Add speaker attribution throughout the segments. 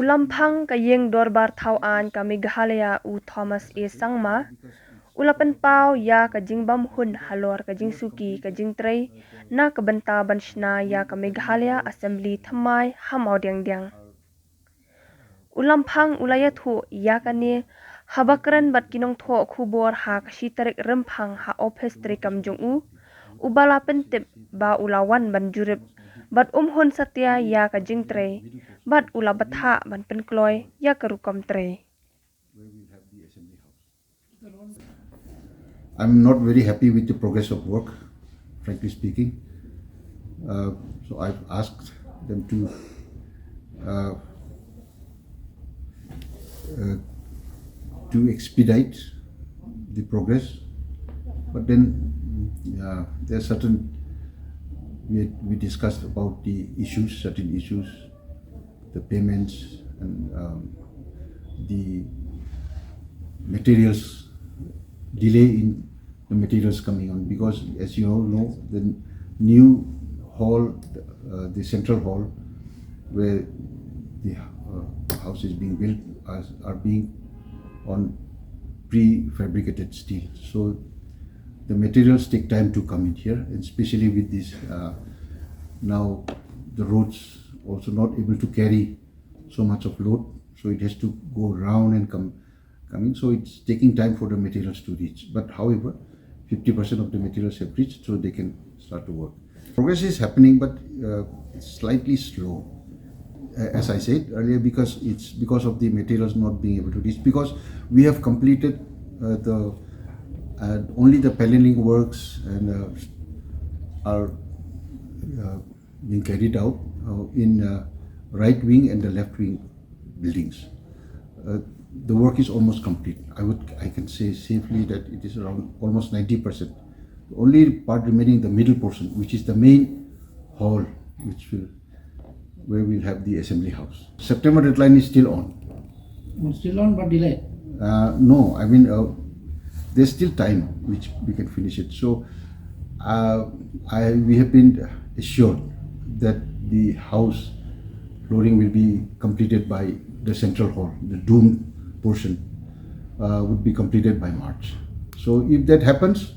Speaker 1: Ulampang kayeng dorbar tauan ka Meghalaya u Thomas A. Sangma, ulapan pau ya ka jingbam hun halor ka jing Suki ka jingtei na kabenta banshna ya ka Meghalaya Assembly Thymmai hamau diang. Ulampang ulaya thu ya ka ni habakran bat kinong tho khubor ha ka shitarik rempang ha office trikam jong ubala pentip ba ulawan ban jurip bat hun satya ya ka jingtei bat ula batha ban penkloy ya ka rukom tre.
Speaker 2: I'm not very happy with the progress of work, frankly speaking. So I've asked them to expedite the progress, but then there are certain we discussed about the issues, certain issues, the payments and the materials, delay in the materials coming on, because as you all know, the new hall, the central hall where the house is being built are being on prefabricated steel, so the materials take time to come in here, and especially with this now the roads also not able to carry so much of load, so it has to go around and come in, so it's taking time for the materials to reach. But however, 50% of the materials have reached, so they can start to work. Progress is happening, but it's slightly slow, as I said earlier, because it's because of the materials not being able to reach, because we have completed only the paneling works and are being carried out in right wing and the left wing buildings. The work is almost complete. I can say safely that it is around almost 90%. The only part remaining, the middle portion, which is the main hall, where we'll have the assembly house. September deadline is still on.
Speaker 3: Still on, but delayed.
Speaker 2: No, I mean there's still time which we can finish it. So we have been assured that the house flooring will be completed by the central hall. The dome portion would be completed by March. So if that happens,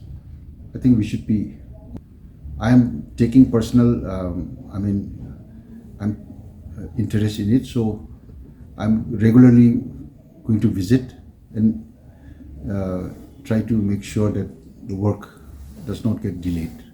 Speaker 2: I think we should be. I am taking personal. I'm interested in it, so I'm regularly going to visit and try to make sure that the work does not get delayed.